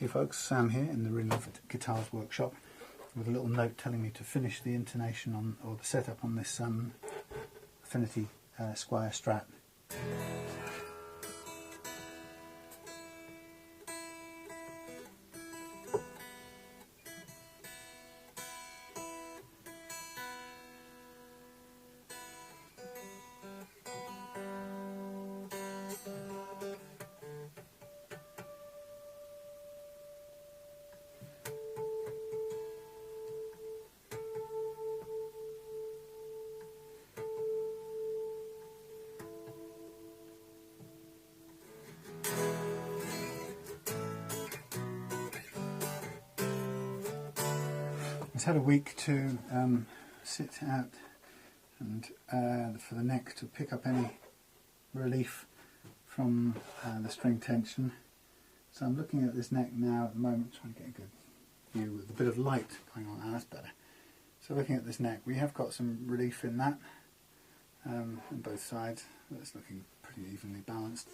Hey folks, Sam here in the Real Life Guitars workshop with a little note telling me to finish the intonation on, or the setup on this Affinity Squier Strat. It's had a week to sit out and for the neck to pick up any relief from the string tension. So I'm looking at this neck now at the moment, trying to get a good view with a bit of light going on. Ah, that's better. So looking at this neck, we have got some relief in that on both sides. That's looking pretty evenly balanced.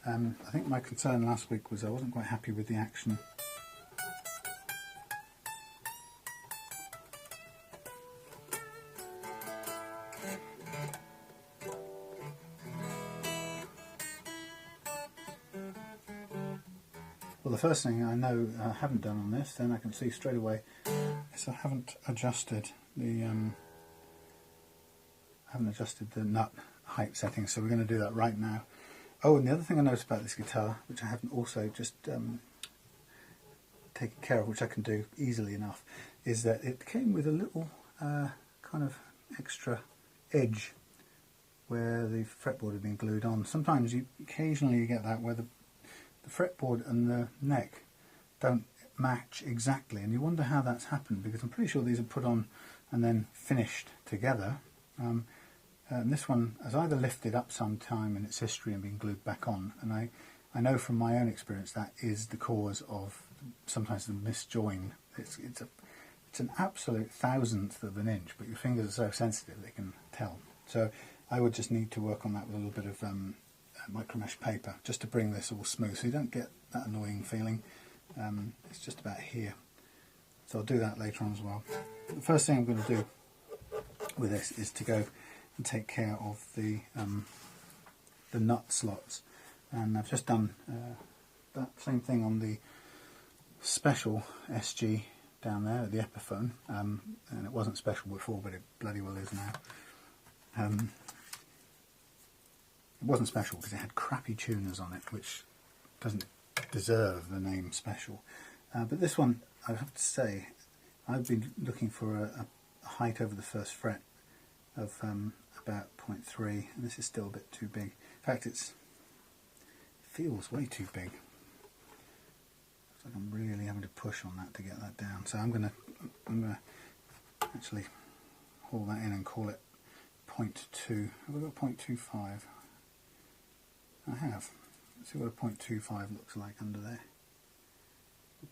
I think my concern last week was I wasn't quite happy with the action. Well, the first thing I know I haven't done on this, then I can see straight away, is I haven't adjusted the nut height setting. So we're going to do that right now. Oh, and the other thing I noticed about this guitar, which I haven't also just taken care of, which I can do easily enough, is that it came with a little kind of extra edge where the fretboard had been glued on. Sometimes occasionally you get that where the fretboard and the neck don't match exactly, and you wonder how that's happened, because I'm pretty sure these are put on and then finished together. And this one has either lifted up some time in its history and been glued back on, and I know from my own experience that is the cause of sometimes the misjoin. It's an absolute thousandth of an inch, but your fingers are so sensitive they can tell. So I would just need to work on that with a little bit of micro mesh paper, just to bring this all smooth so you don't get that annoying feeling. It's just about here, so I'll do that later on as well. The first thing I'm going to do with this is to go and take care of the nut slots, and I've just done that same thing on the special SG down there at the Epiphone, and it wasn't special before, but it bloody well is now. It wasn't special because it had crappy tuners on it, which doesn't deserve the name special. But this one, I have to say, I've been looking for a height over the first fret of about 0.3, and this is still a bit too big. In fact, it feels way too big. It's like I'm really having to push on that to get that down. So I'm gonna actually haul that in and call it 0.2. Have I got 0.25? I have. Let's see what a 0.25 looks like under there.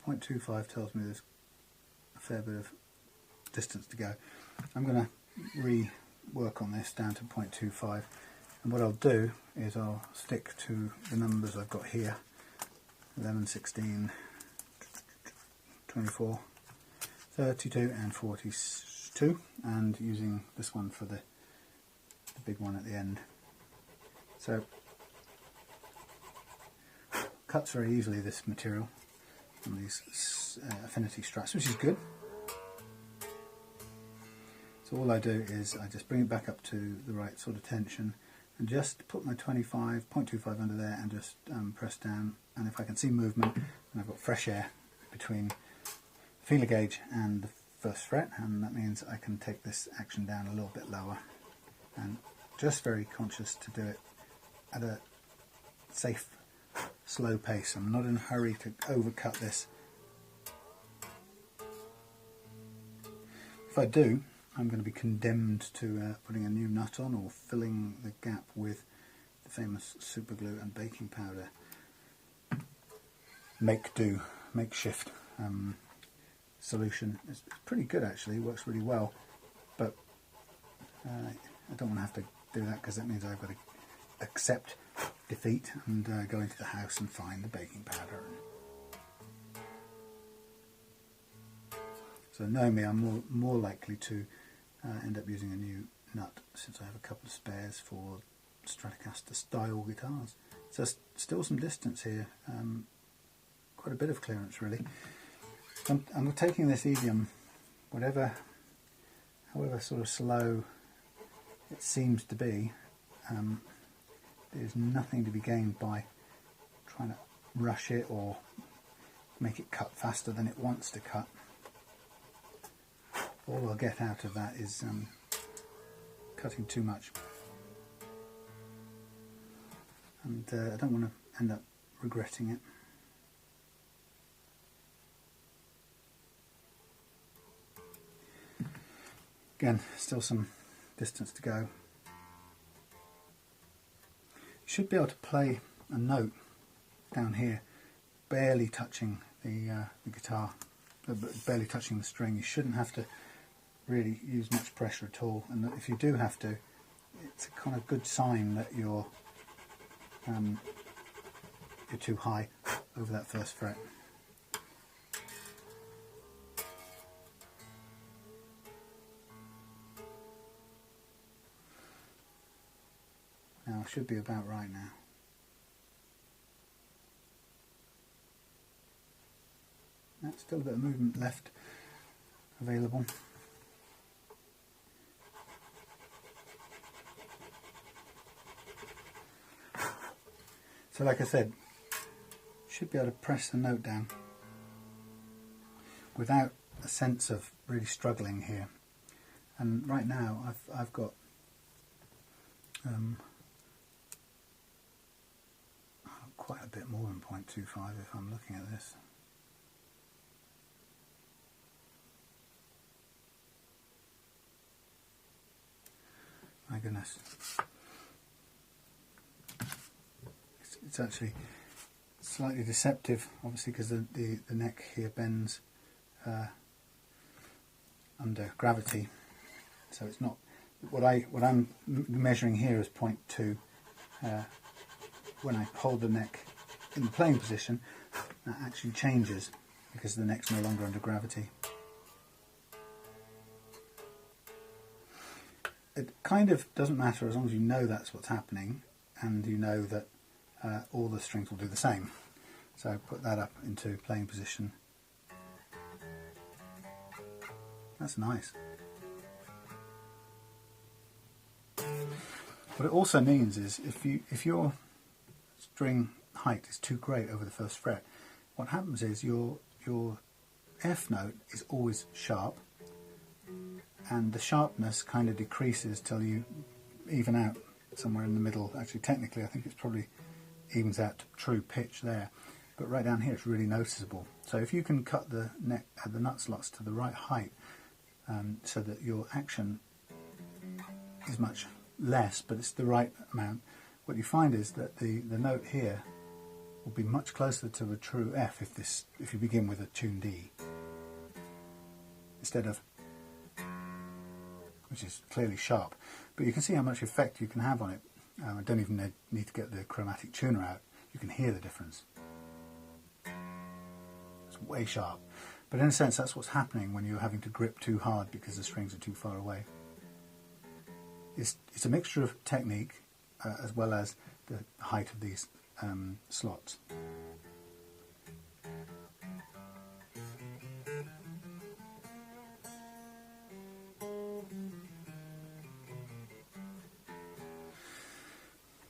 0.25 tells me there's a fair bit of distance to go. I'm going to rework on this down to 0.25, and what I'll do is I'll stick to the numbers I've got here: 11, 16, 24, 32 and 42, and using this one for the big one at the end. So cuts very easily, this material, on these Affinity Strats, which is good. So all I do is I just bring it back up to the right sort of tension and just put my 0.25 under there and just press down, and if I can see movement, and I've got fresh air between the feeler gauge and the first fret, and that means I can take this action down a little bit lower, and just very conscious to do it at a safe, slow pace. I'm not in a hurry to overcut this. If I do, I'm going to be condemned to putting a new nut on or filling the gap with the famous super glue and baking powder. Makeshift solution. It's pretty good actually, it works really well, but I don't want to have to do that, because that means I've got to accept defeat and go into the house and find the baking powder. So knowing me, I'm more likely to end up using a new nut, since I have a couple of spares for Stratocaster style guitars. So still some distance here, quite a bit of clearance really. I'm taking this EDM, however sort of slow it seems to be. There's nothing to be gained by trying to rush it or make it cut faster than it wants to cut. All I'll get out of that is cutting too much, and I don't want to end up regretting it. Again, still some distance to go. You should be able to play a note down here, barely touching the guitar, barely touching the string. You shouldn't have to really use much pressure at all, and if you do have to, it's a kind of good sign that you're too high over that first fret. Now I should be about right now. That's still a bit of movement left available. So like I said, should be able to press the note down without a sense of really struggling here. And right now I've got quite a bit more than 0.25 if I'm looking at this. My goodness. It's actually slightly deceptive, obviously, because the neck here bends under gravity, so it's not what I'm measuring here is 0.2. When I hold the neck in the playing position, that actually changes because the neck's no longer under gravity. It kind of doesn't matter as long as you know that's what's happening and you know that all the strings will do the same. So put that up into playing position. That's nice. What it also means is if your string height is too great over the first fret, what happens is your F note is always sharp, and the sharpness kind of decreases till you even out somewhere in the middle. Actually, technically, I think it's probably evens out to true pitch there, but right down here it's really noticeable. So if you can cut the neck, the nut slots to the right height, so that your action is much less, but it's the right amount, what you find is that the note here will be much closer to a true F if you begin with a tuned D instead of, which is clearly sharp. But you can see how much effect you can have on it. I don't even need to get the chromatic tuner out. You can hear the difference. It's way sharp. But in a sense, that's what's happening when you're having to grip too hard because the strings are too far away. It's a mixture of technique as well as the height of these slots.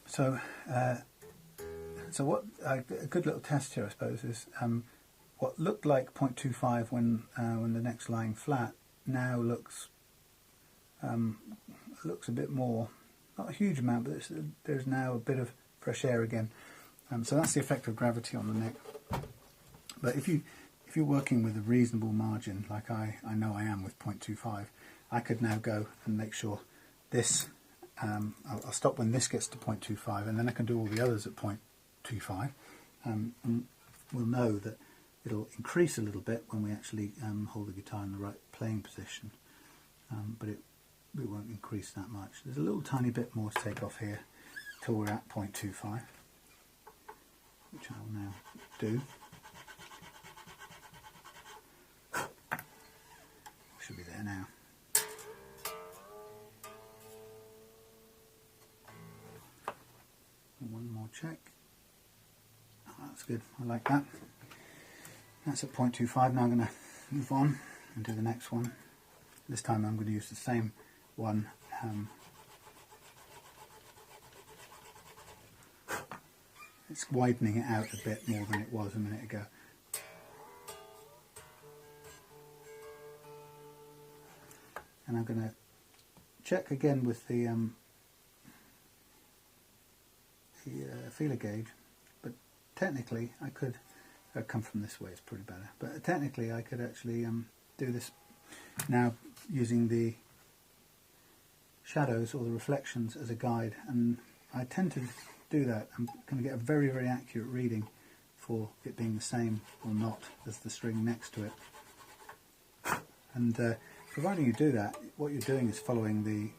So what a good little test here, I suppose, is what looked like 0.25 when the neck's lying flat now looks a bit more, not a huge amount, but there's now a bit of fresh air again. So that's the effect of gravity on the neck. But if you're working with a reasonable margin, like I know I am with 0.25, I could now go and make sure this. I'll stop when this gets to 0.25, and then I can do all the others at 0.25, and we'll know that it'll increase a little bit when we actually hold the guitar in the right playing position, but it won't increase that much. There's a little tiny bit more to take off here till we're at 0.25, which I will now do. there now. One more check. Oh, that's good, I like that. That's at 0.25. Now I'm going to move on and do the next one. This time I'm going to use the same one. It's widening it out a bit more than it was a minute ago. And I'm going to check again with the feeler gauge, but technically I could come from this way, it's probably better, but technically I could actually do this now using the shadows or the reflections as a guide, and I tend to do that. I'm going to get a very, very accurate reading for it being the same or not as the string next to it. And providing you do that, what you're doing is following the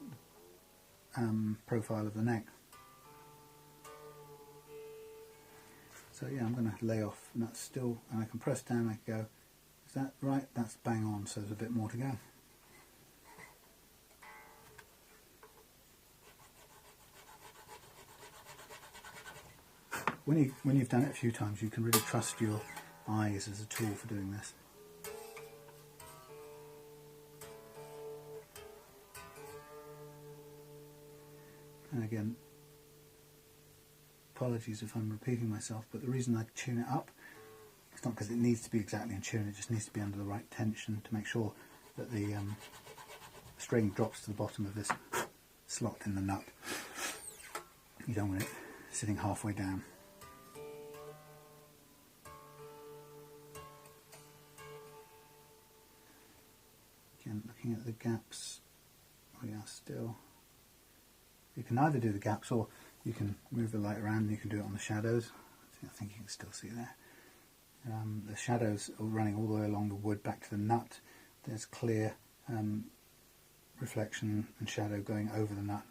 profile of the neck. So yeah, I'm going to lay off, and that's still, and I can press down, I can go, is that right? That's bang on, so there's a bit more to go. When you've done it a few times, you can really trust your eyes as a tool for doing this. And again, apologies if I'm repeating myself, but the reason I tune it up, it's not because it needs to be exactly in tune, it just needs to be under the right tension to make sure that the string drops to the bottom of this slot in the nut. You don't want it sitting halfway down. Again, looking at the gaps, we are still... You can either do the gaps or you can move the light around and you can do it on the shadows. I think you can still see there. The shadows are running all the way along the wood back to the nut. There's clear reflection and shadow going over the nut.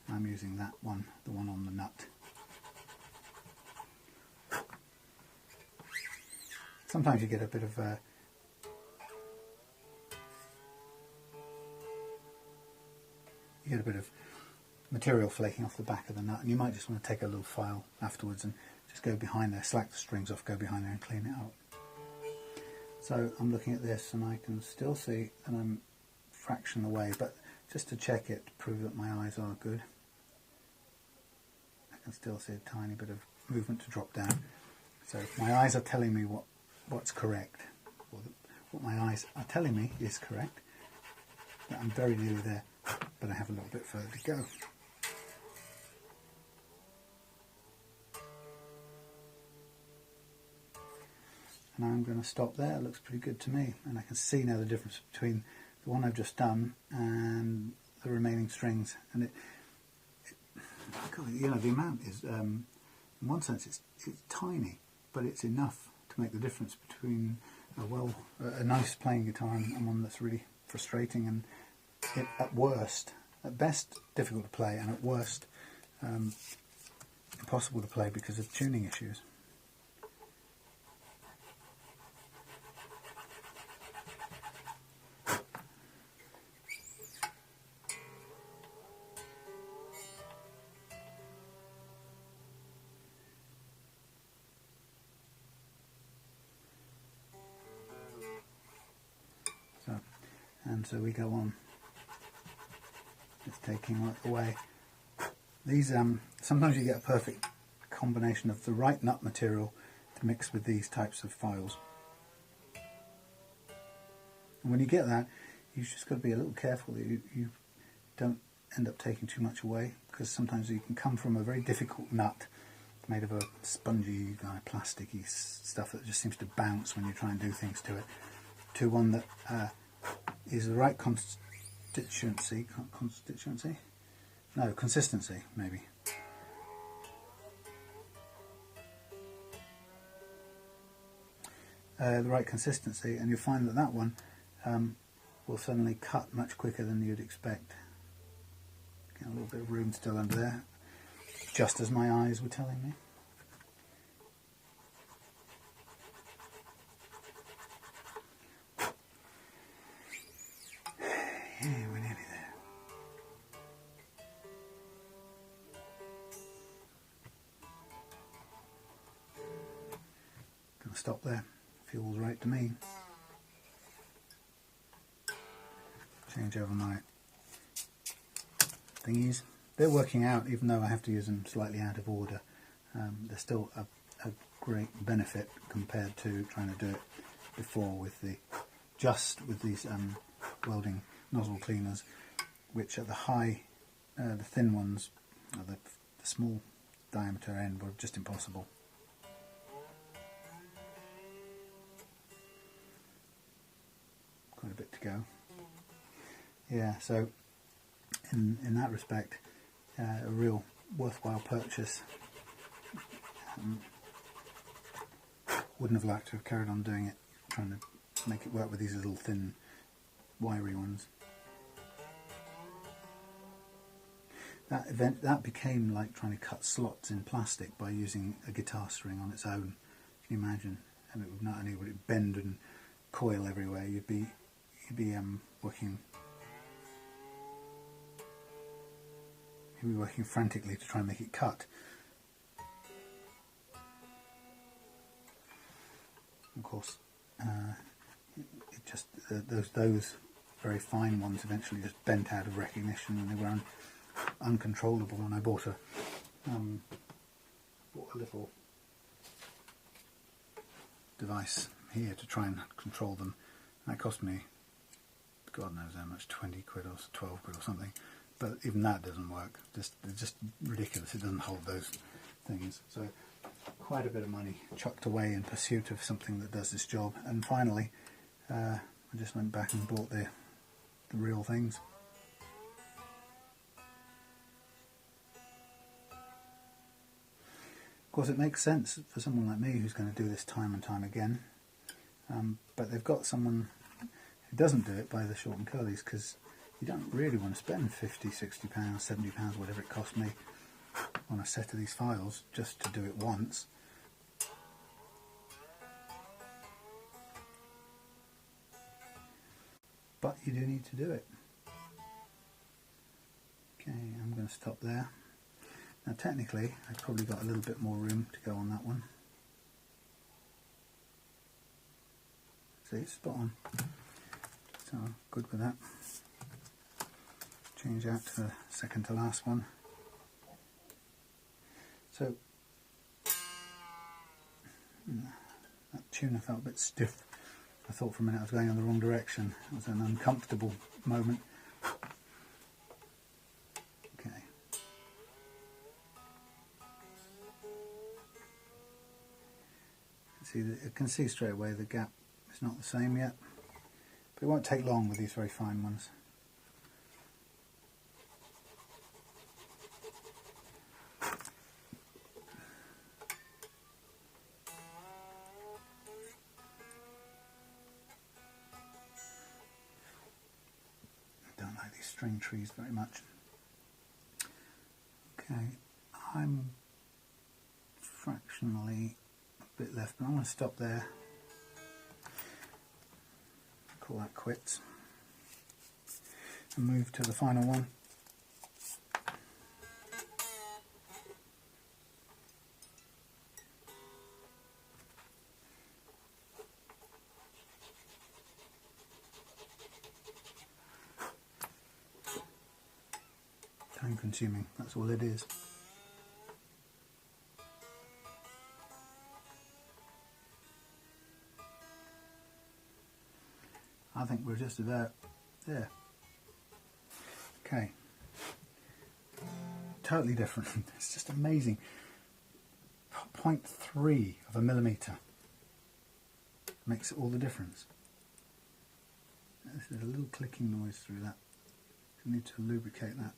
I'm using that one, the one on the nut. Sometimes you get a bit of material flaking off the back of the nut, and you might just want to take a little file afterwards and just go behind there, slack the strings off, go behind there and clean it up. So I'm looking at this and I can still see that I'm a fraction away, but just to check it, to prove that my eyes are good, I can still see a tiny bit of movement to drop down. So if my eyes are telling me what's correct, or what my eyes are telling me is correct, that I'm very nearly there, but I have a little bit further to go. And I'm going to stop there. It looks pretty good to me, and I can see now the difference between the one I've just done and the remaining strings. And God, you know, the amount is, in one sense, it's tiny, but it's enough to make the difference between a nice playing guitar and one that's really frustrating and at best difficult to play, and at worst impossible to play because of tuning issues. So we go on. It's taking right away. These sometimes you get a perfect combination of the right nut material to mix with these types of files. And when you get that, you've just got to be a little careful that you don't end up taking too much away, because sometimes you can come from a very difficult nut made of a spongy, plasticky stuff that just seems to bounce when you try and do things to it, to one that is the right consistency, maybe. The right consistency, and you'll find that that one will suddenly cut much quicker than you'd expect. Get a little bit of room still under there, just as my eyes were telling me. stop there. Feels right to me. Change over my thingies. They're working out, even though I have to use them slightly out of order. They're still a great benefit compared to trying to do it before with these welding nozzle cleaners, which at the the thin ones, or the small diameter end, were just impossible. Quite a bit to go. Yeah, so in that respect, a real worthwhile purchase. Wouldn't have liked to have carried on doing it, trying to make it work with these little thin, wiry ones. That became like trying to cut slots in plastic by using a guitar string on its own. Can you imagine? And it would not only would it bend and coil everywhere, you'd be working frantically to try and make it cut. Of course, it just those very fine ones eventually just bent out of recognition, and they were uncontrollable. And I bought a little device here to try and control them. That cost me, God knows how much, 20 quid or 12 quid or something. But even that doesn't work. It's just ridiculous. It doesn't hold those things. So quite a bit of money chucked away in pursuit of something that does this job. And finally, I just went back and bought the real things. Of course, it makes sense for someone like me who's going to do this time and time again. But they've got someone who doesn't do it by the short and curlies, because you don't really want to spend £50, £60, £70, whatever it cost me, on a set of these files just to do it once. But you do need to do it. Okay, I'm going to stop there. Now technically I've probably got a little bit more room to go on that one. See, spot on. So good with that. Change out to the second to last one. So that tuner felt a bit stiff. I thought for a minute I was going in the wrong direction. It was an uncomfortable moment. Okay. See, you can see straight away the gap is not the same yet, but it won't take long with these very fine ones. String trees very much. Okay, I'm fractionally a bit left, but I'm going to stop there. Call that quits and move to the final one. Time consuming, that's all it is. I think we're just about there. Okay. Totally different. It's just amazing. 0.3 of a millimetre makes all the difference. There's a little clicking noise through that. You need to lubricate that.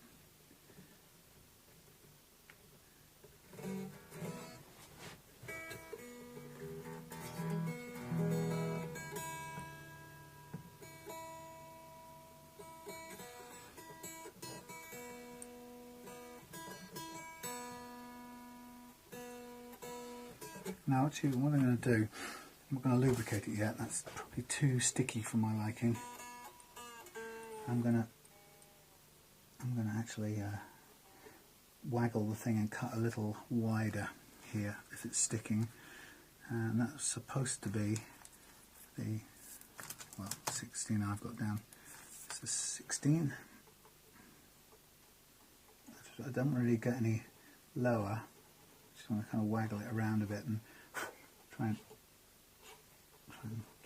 Now actually what I'm going to do, I'm not going to lubricate it yet, that's probably too sticky for my liking. I'm going to actually waggle the thing and cut a little wider here if it's sticking, and that's supposed to be the, well, 16 I've got down. This is 16. I don't really get any lower. Just want to kind of waggle it around a bit and try and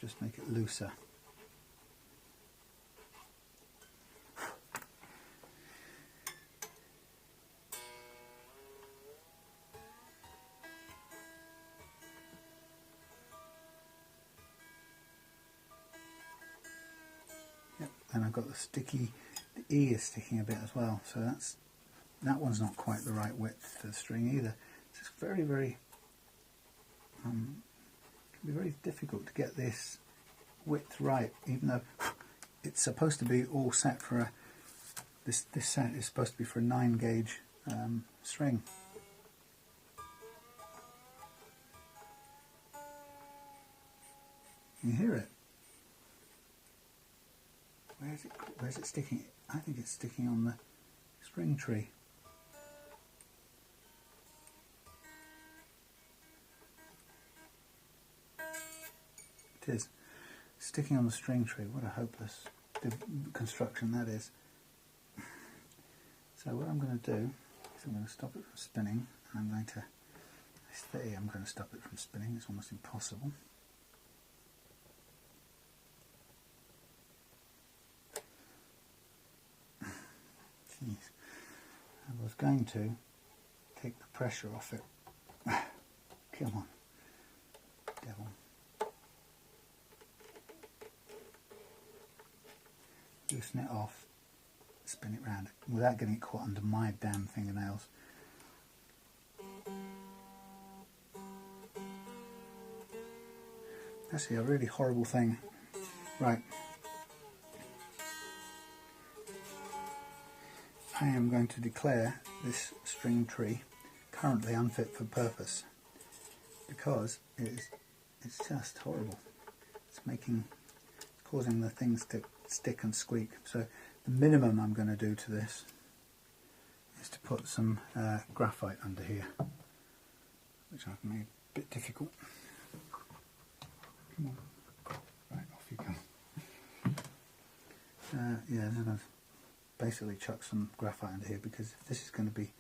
just make it looser. Yep, and I've got the E is sticking a bit as well, so that one's not quite the right width for the string either. It's just very, very can be very difficult to get this width right, even though it's supposed to be all set for this set is supposed to be for a 9 gauge string. Can you hear it? Where's it sticking? I think it's sticking on the string tree. It is sticking on the string tree. What a hopeless construction that is. So what I'm going to do is I'm going to stop it from spinning, and I'm going to stop it from spinning. It's almost impossible. Jeez. I was going to take the pressure off it. Come on, devil. Loosen it off, spin it round without getting it caught under my damn fingernails. Actually, a really horrible thing. Right. I am going to declare this string tree currently unfit for purpose because it's just horrible. It's causing the things to stick and squeak. So the minimum I'm going to do to this is to put some graphite under here, which I've made a bit difficult. Come on. Right, off you go. Yeah, I'm going to basically chuck some graphite under here, because if this is going to be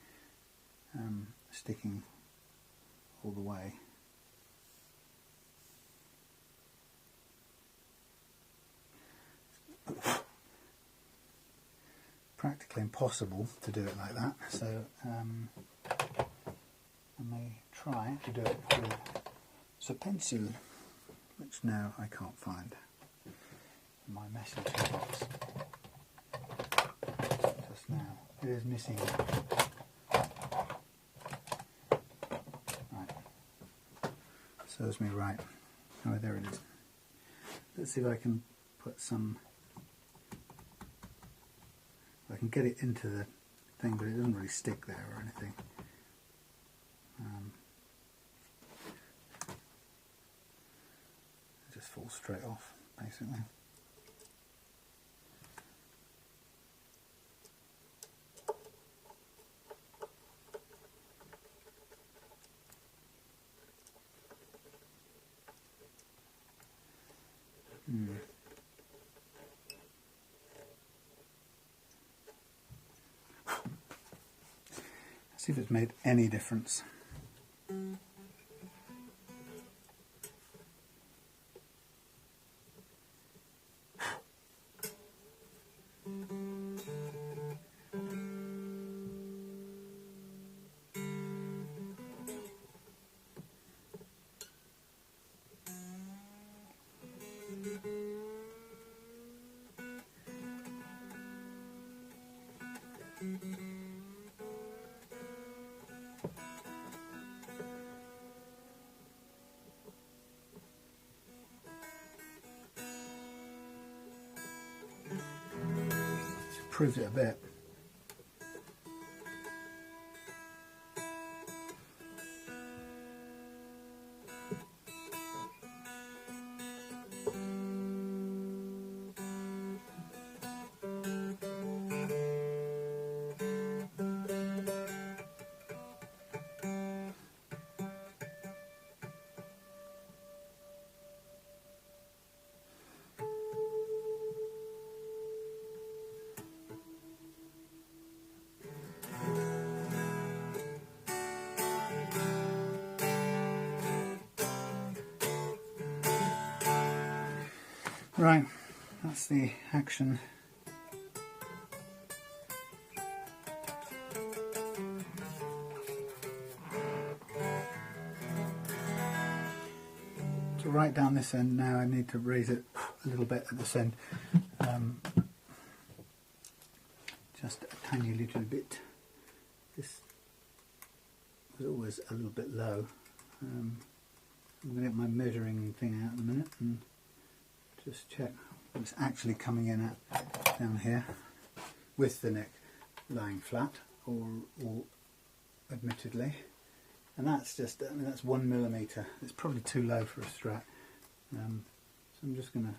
sticking all the way, practically impossible to do it like that, so I may try to do it with a pencil, which now I can't find in my messaging box. Just now, it is missing. Right, serves me right. Oh, there it is. Let's see if I can put some. I can get it into the thing, but it doesn't really stick there or anything. It just falls straight off, basically. See if it's made any difference. Improved it a bit. Right, that's the action. So right down this end now I need to raise it a little bit at this end. Just a tiny little bit. This was always a little bit low. I'm going to get my measuring thing out in a minute and just check what it's actually coming in at down here with the neck lying flat or admittedly, and that's just, I mean, that's 1 millimetre. It's probably too low for a Strat, so I'm just going to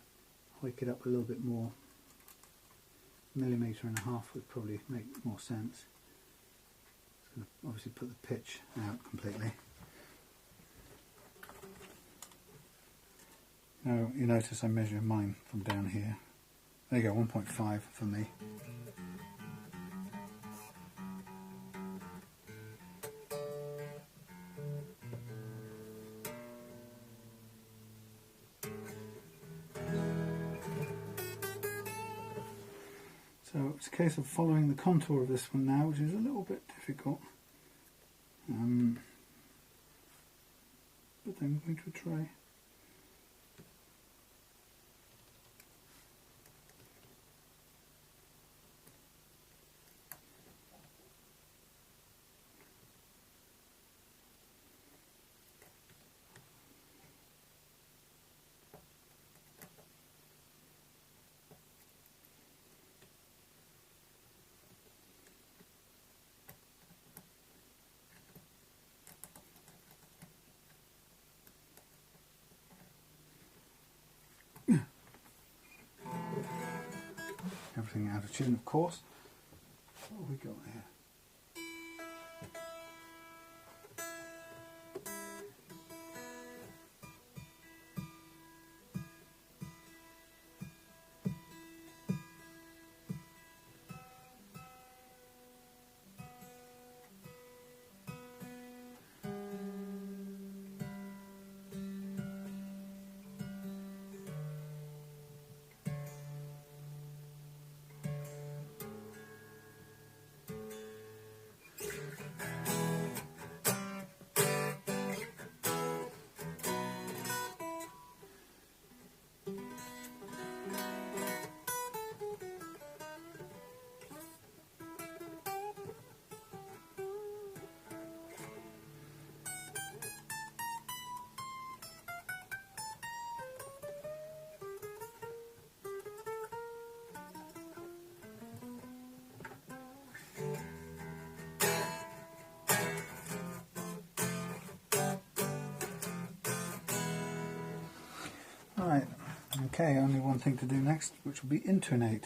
hike it up a little bit more. 1.5 millimetres would probably make more sense. Just going to obviously put the pitch out completely. Now you notice I measure mine from down here. There you go, 1.5 for me. So it's a case of following the contour of this one now, which is a little bit difficult. But then I'm going to try. Everything out of tune, of course. What have we got here? Right, okay, only one thing to do next, which will be intonate.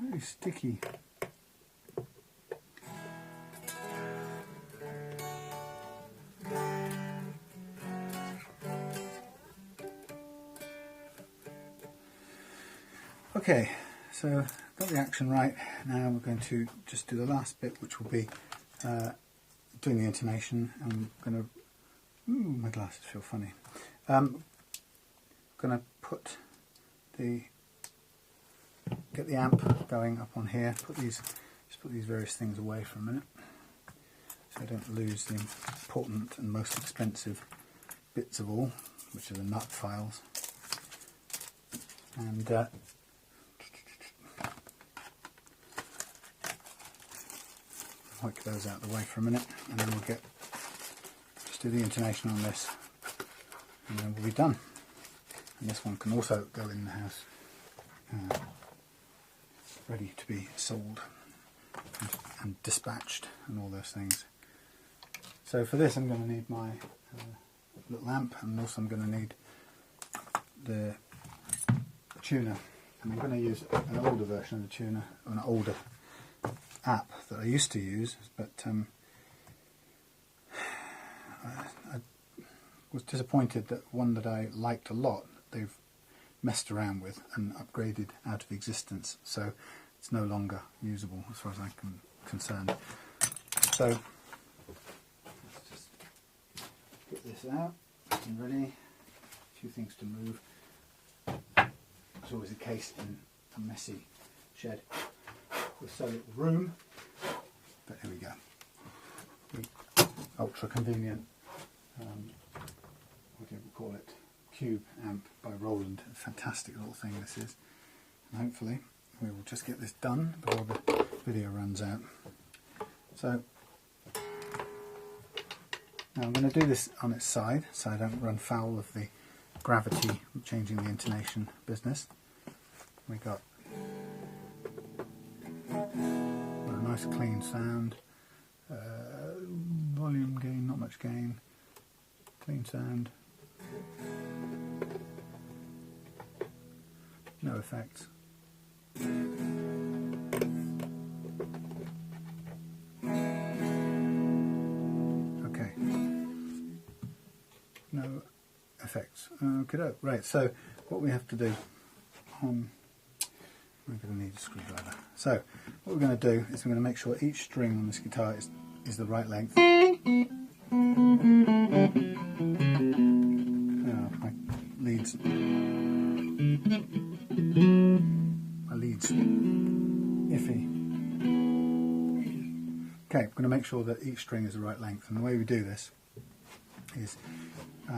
Very sticky. Okay, so got the action right. Now we're going to just do the last bit, which will be doing the intonation. I'm going to, my glasses feel funny. Going to put get the amp going up on here. Just put these various things away for a minute. So I don't lose the important and most expensive bits of all, which are the nut files. And wipe those out of the way for a minute, and then we'll just do the intonation on this, and then we'll be done. And this one can also go in the house, ready to be sold and dispatched and all those things. So for this I'm going to need my little amp, and also I'm going to need the tuner, and I'm going to use an older version of the tuner, or an older app that I used to use, but I was disappointed that one that I liked a lot they've messed around with and upgraded out of existence, so it's no longer usable as far as I'm concerned. So let's just get this out and ready. A few things to move. It's always the case in a messy shed with so little room, but here we go. The ultra convenient, what do you call it, cube amp by Roland. A fantastic little thing this is, and hopefully we will just get this done before the video runs out. So now I'm going to do this on its side so I don't run foul of the gravity changing the intonation business. We got a nice clean sound, volume gain, not much gain, clean sound, no effects. Okay, no effects. Okay, right, so what we have to do, we're going to need a screwdriver. So what we're going to do is we're going to make sure each string on this guitar is the right length. My lead's iffy. Okay, we're going to make sure that each string is the right length, and the way we do this is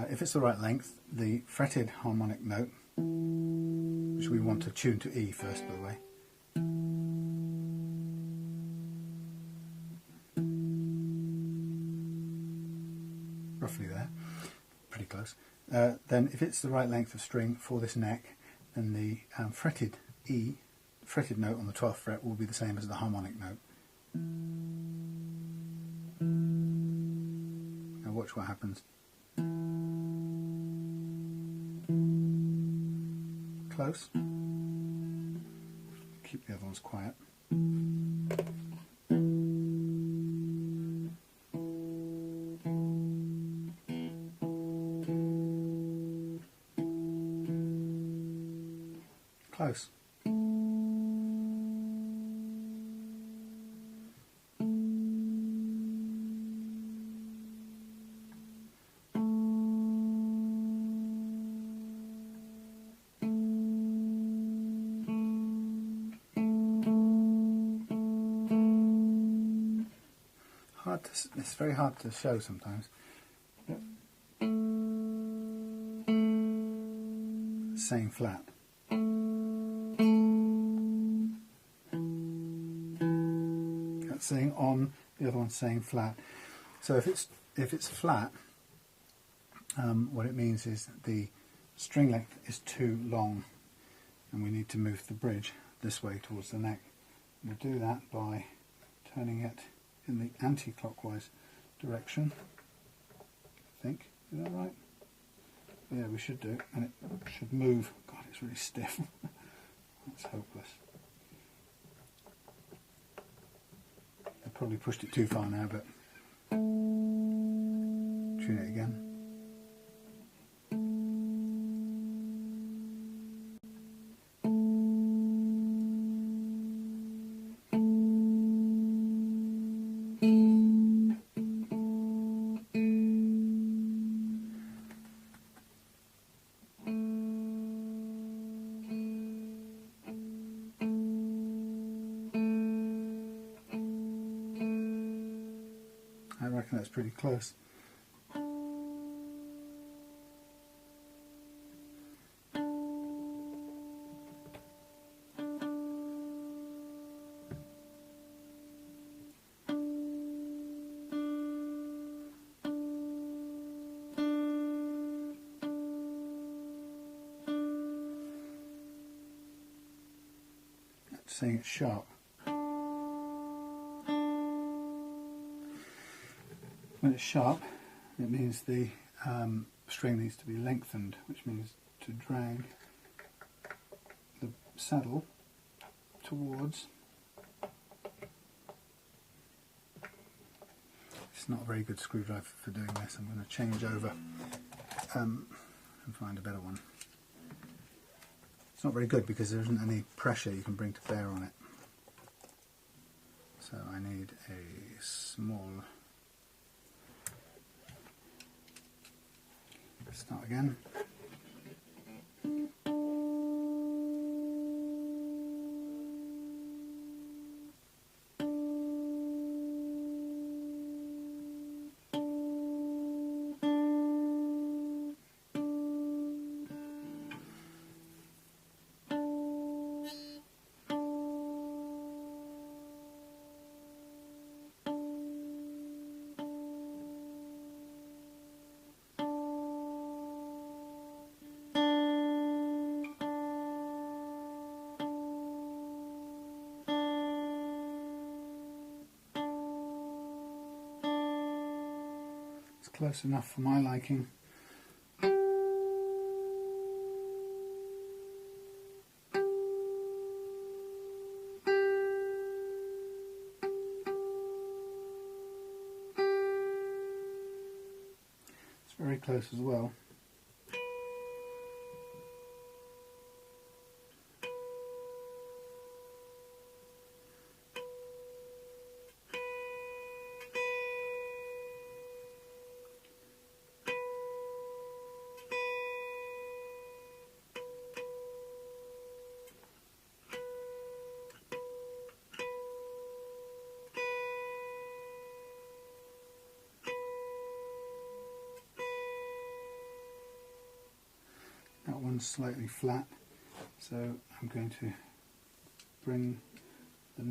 if it's the right length, the fretted harmonic note, which we want to tune to E first, by the way, roughly there, pretty close. Then if it's the right length of string for this neck, then the fretted E, fretted note on the 12th fret will be the same as the harmonic note. Now watch what happens. Close. Keep the other ones quiet. Close. It's very hard to show sometimes. Same flat. That's saying on, the other one's saying flat. So if it's flat, what it means is the string length is too long, and we need to move the bridge this way towards the neck. We'll do that by turning it in the anti-clockwise direction, I think. Is that right? Yeah, we should do, and it should move. God, it's really stiff. That's hopeless. I probably pushed it too far now, but tune it again. reckon that's pretty close. Saying it's sharp. When it's sharp, it means the string needs to be lengthened, which means to drag the saddle towards. It's not a very good screwdriver for doing this. I'm going to change over and find a better one. It's not very good because there isn't any pressure you can bring to bear on it. So I need a small... Start again. It's close enough for my liking. It's very close as well. That one's slightly flat, so I'm going to bring the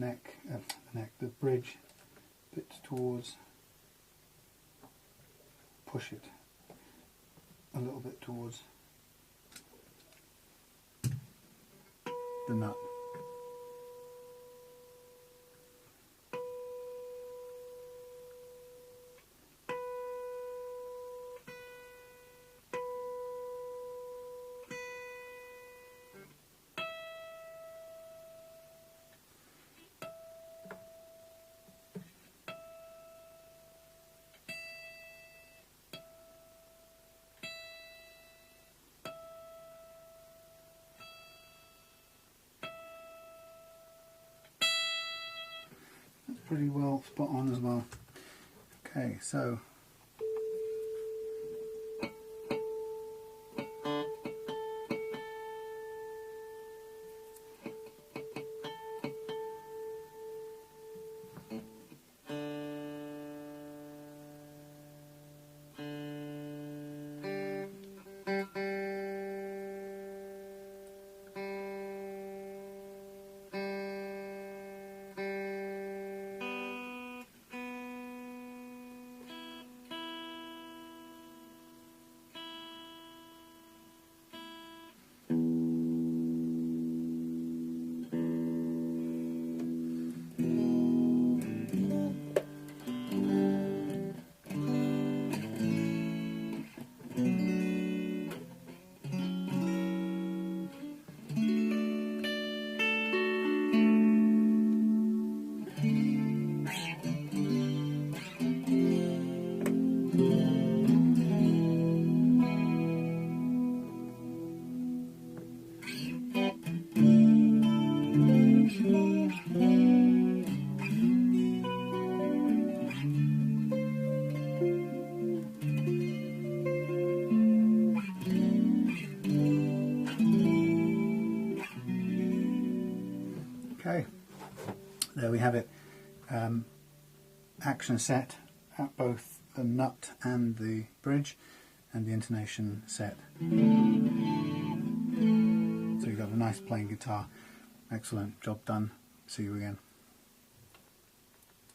bridge a bit towards, push it a little bit towards the nut. Pretty well spot on as well. Okay, so okay, there we have it. Action set at both the nut and the bridge, and the intonation set. So you've got a nice plain guitar. Excellent, job done. See you again.